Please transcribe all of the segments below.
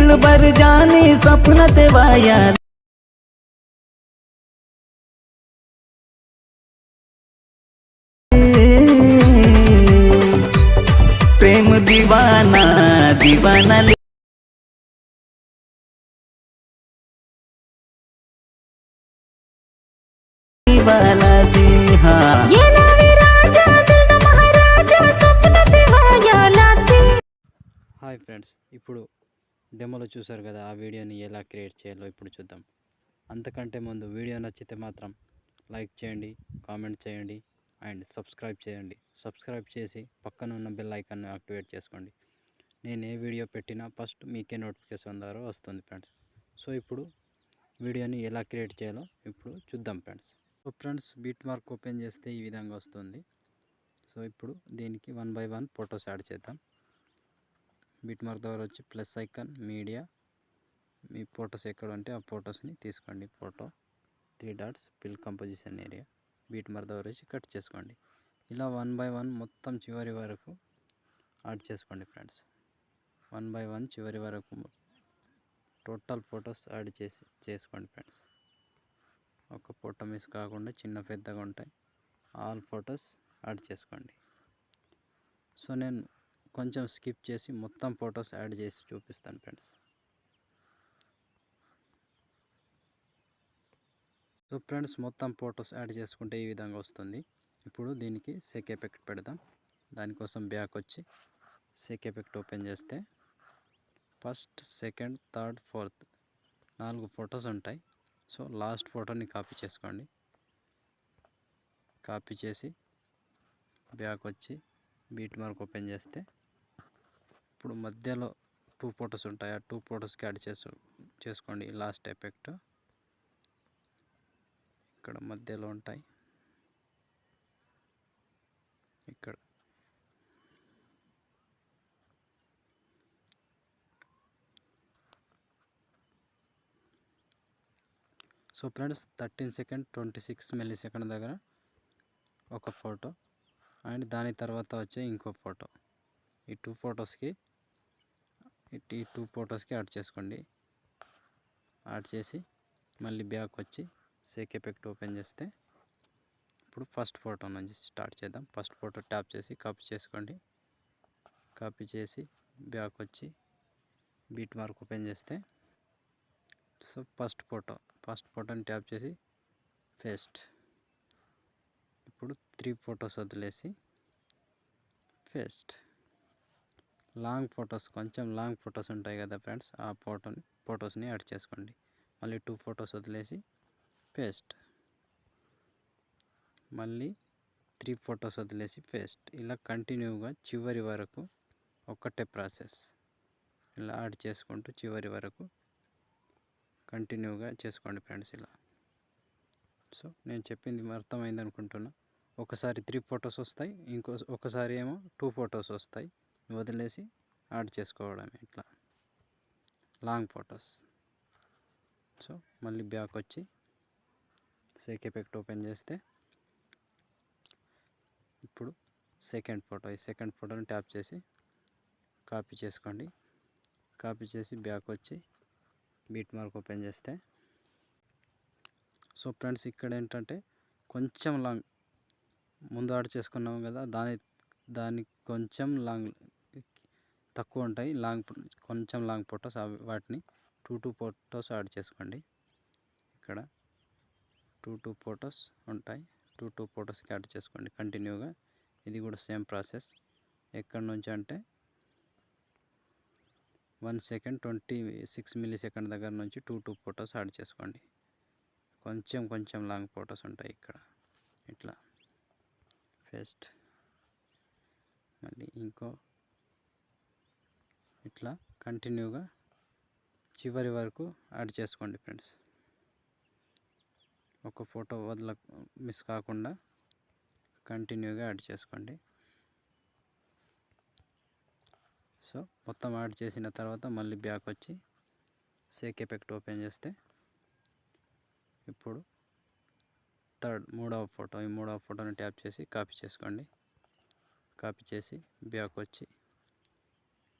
दिल भर जाने सपना ते वाया प्रेम दीवाना दीवाना वाला सिंहा హాయ్ ఫ్రెండ్స్, ఇప్పుడు డెమోలో చూసారు కదా, ఆ వీడియోని ఎలా క్రియేట్ చేయాలో ఇప్పుడు చూద్దాం. అంతకంటే ముందు వీడియో నచ్చితే మాత్రం లైక్ చేయండి, కామెంట్ చేయండి అండ్ సబ్స్క్రైబ్ చేయండి. సబ్స్క్రైబ్ చేసి పక్కన ఉన్న బెల్ ఐకాన్ని యాక్టివేట్ చేసుకోండి. నేను ఏ వీడియో పెట్టినా ఫస్ట్ మీకే నోటిఫికేషన్ ద్వారా వస్తుంది ఫ్రెండ్స్. సో ఇప్పుడు వీడియోని ఎలా క్రియేట్ చేయాలో ఇప్పుడు చూద్దాం friends. So friends, beat mark open చేస్తే ఈ విధంగా వస్తుంది. సో ఇప్పుడు దీనికి 1 by 1 ఫొటోస్ యాడ్ చేద్దాం. బీట్ మార్క్ దగ్గర వచ్చి ప్లస్ ఐకాన్, మీడియా, మీ ఫొటోస్ ఎక్కడ ఉంటే ఆ ఫొటోస్ని తీసుకోండి. Photo 3 dots, fill composition area, beat mark దగ్గర వచ్చి కట్ చేసుకోండి. ఇలా 1 by 1 మొత్తం చివరి వరకు యాడ్ చేసుకోండి ఫ్రెండ్స్. 1 by 1 చివరి వరకు టోటల్ ఫొటోస్ యాడ్ చేసుకోండి ఫ్రెండ్స్. ఒక ఫోటో మిస్ కాకుండా చిన్న పెద్దగా ఉంటాయి, ఆల్ ఫొటోస్ యాడ్ చేసుకోండి. సో నేను కొంచెం స్కిప్ చేసి మొత్తం ఫొటోస్ యాడ్ చేసి చూపిస్తాను ఫ్రెండ్స్. సో ఫ్రెండ్స్, మొత్తం ఫొటోస్ యాడ్ చేసుకుంటే ఈ విధంగా వస్తుంది. ఇప్పుడు దీనికి షేక్ ఎఫెక్ట్ పెడదాం. దానికోసం బ్యాక్ వచ్చి షేక్ ఎఫెక్ట్ ఓపెన్ చేస్తే first, second, third, fourth 4 photos ఉంటాయి. సో లాస్ట్ ఫోటోని కాపీ చేసుకోండి. కాపీ చేసి బ్యాక్ వచ్చి బీట్ మార్క్ ఓపెన్ చేస్తే ఇప్పుడు మధ్యలో 2 ఫొటోస్ ఉంటాయి. ఆ 2 ఫొటోస్కి యాడ్ చేసుకోండి. లాస్ట్ ఎఫెక్ట్ ఇక్కడ మధ్యలో ఉంటాయి. ఇక్కడ so friends, 13 second 26 milli second దగ్గర ఒక ఫోటో అండ్ దాని తర్వాత వచ్చే ఇంకో ఫోటో. ఈ 2 ఫొటోస్కి యాడ్ చేసుకోండి. యాడ్ చేసి మళ్ళీ బ్యాక్ వచ్చి షేక్ ఎఫెక్ట్ ఓపెన్ చేస్తే ఇప్పుడు ఫస్ట్ ఫోటో నుంచి స్టార్ట్ చేద్దాం. ఫస్ట్ ఫోటో ట్యాప్ చేసి కాపీ చేసుకోండి. కాపీ చేసి బ్యాక్ వచ్చి బీట్ మార్క్ ఓపెన్ చేస్తే సో ఫస్ట్ ఫోటోని ట్యాప్ చేసి పేస్ట్. ఇప్పుడు 3 ఫొటోస్ వదిలేసి పేస్ట్. లాంగ్ ఫొటోస్, కొంచెం లాంగ్ ఫొటోస్ ఉంటాయి కదా ఫ్రెండ్స్, ఆ ఫొటోస్ని యాడ్ చేసుకోండి. మళ్ళీ 2 ఫొటోస్ వదిలేసి పేస్ట్. మళ్ళీ 3 ఫొటోస్ వదిలేసి పేస్ట్. ఇలా కంటిన్యూగా చివరి వరకు ఒక్కటే ప్రాసెస్. ఇలా యాడ్ చేసుకుంటూ చివరి వరకు కంటిన్యూగా చేసుకోండి ఫ్రెండ్స్ ఇలా. సో నేను చెప్పింది అర్థమైంది అనుకుంటున్నా. ఒకసారి 3 ఫొటోస్ వస్తాయి, ఒకసారి ఏమో 2 ఫొటోస్ వస్తాయి. వదిలేసి యాడ్ చేసుకోవడం ఇట్లా లాంగ్ ఫొటోస్. సో మళ్ళీ బ్యాక్ వచ్చి షేక్ ఎఫెక్ట్ ఓపెన్ చేస్తే ఇప్పుడు సెకండ్ ఫోటోని ట్యాప్ చేసి కాపీ చేసుకోండి. కాపీ చేసి బ్యాక్ వచ్చి బీట్ మార్క్ ఓపెన్ చేస్తే సో ఫ్రెండ్స్, ఇక్కడ ఏంటంటే కొంచెం లాంగ్ ముందు యాడ్ చేసుకున్నాం కదా, దానికి కొంచెం లాంగ్ తక్కువ ఉంటాయి. కొంచెం లాంగ్ ఫొటోస్, వాటిని 2 ఫొటోస్ యాడ్ చేసుకోండి. ఇక్కడ 2 ఫొటోస్ ఉంటాయి. 2 ఫొటోస్కి యాడ్ చేసుకోండి కంటిన్యూగా. ఇది కూడా సేమ్ ప్రాసెస్. ఎక్కడి నుంచి అంటే 1 సెకండ్ 26 మిల్లీ సెకండ్ దగ్గర నుంచి 2 ఫొటోస్ యాడ్ చేసుకోండి. కొంచెం లాంగ్ ఫొటోస్ ఉంటాయి ఇక్కడ. ఇట్లా ఫస్ట్ మళ్ళీ ఇంకో ఇట్లా కంటిన్యూగా చివరి వరకు యాడ్ చేసుకోండి ఫ్రెండ్స్. ఒక ఫోటో మిస్ కాకుండా కంటిన్యూగా యాడ్ చేసుకోండి. సో మొత్తం యాడ్ చేసిన తర్వాత మళ్ళీ బ్యాక్ వచ్చి షేక్ ఎఫెక్ట్ ఓపెన్ చేస్తే ఇప్పుడు మూడవ ఫోటోని ట్యాప్ చేసి కాపీ చేసుకోండి. కాపీ చేసి బ్యాక్ వచ్చి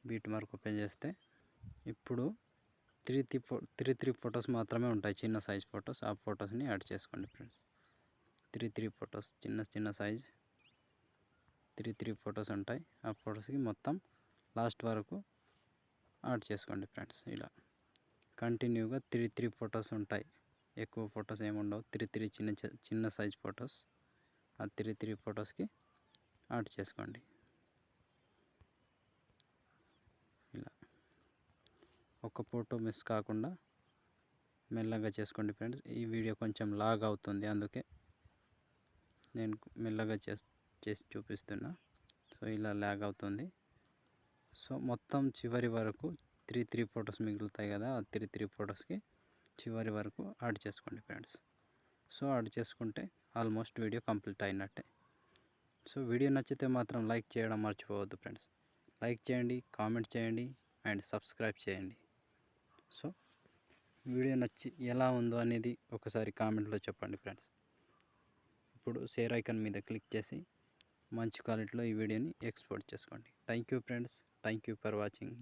బీట్ మార్క్ ఓపెన్ చేస్తే ఇప్పుడు త్రీ ఫొటోస్ మాత్రమే ఉంటాయి, చిన్న సైజ్ ఫొటోస్. ఆ ఫొటోస్ని యాడ్ చేసుకోండి ఫ్రెండ్స్. త్రీ ఫొటోస్ చిన్న సైజ్ త్రీ ఫొటోస్ ఉంటాయి. ఆ ఫొటోస్కి మొత్తం లాస్ట్ వరకు యాడ్ చేసుకోండి ఫ్రెండ్స్. ఇలా కంటిన్యూగా త్రీ ఫొటోస్ ఉంటాయి, ఎక్కువ ఫొటోస్ ఏమి ఉండవు. త్రీ చిన్న సైజ్ ఫొటోస్. ఆ త్రీ ఫొటోస్కి యాడ్ చేసుకోండి. ఇలా ఒక ఫోటో మిస్ కాకుండా మెల్లగా చేసుకోండి ఫ్రెండ్స్. ఈ వీడియో కొంచెం లాగ్ అవుతుంది, అందుకే నేను మెల్లగా చేసి చూపిస్తున్నా. సో ఇలా లాగ్ అవుతుంది. సో మొత్తం చివరి వరకు త్రీ ఫొటోస్ మిగులుతాయి కదా, ఆ త్రీ ఫొటోస్కి చివరి వరకు యాడ్ చేసుకోండి ఫ్రెండ్స్. సో యాడ్ చేసుకుంటే ఆల్మోస్ట్ వీడియో కంప్లీట్ అయినట్టే. సో వీడియో నచ్చితే మాత్రం లైక్ చేయడం మర్చిపోవద్దు ఫ్రెండ్స్. లైక్ చేయండి, కామెంట్ చేయండి అండ్ సబ్స్క్రైబ్ చేయండి. సో వీడియో నచ్చి ఎలా ఉందో అనేది ఒకసారి కామెంట్లో చెప్పండి ఫ్రెండ్స్. ఇప్పుడు షేర్ ఐకాన్ మీద క్లిక్ చేసి మంచి క్వాలిటీలో ఈ వీడియోని ఎక్స్పోర్ట్ చేసుకోండి. Thank you friends. Thank you for watching.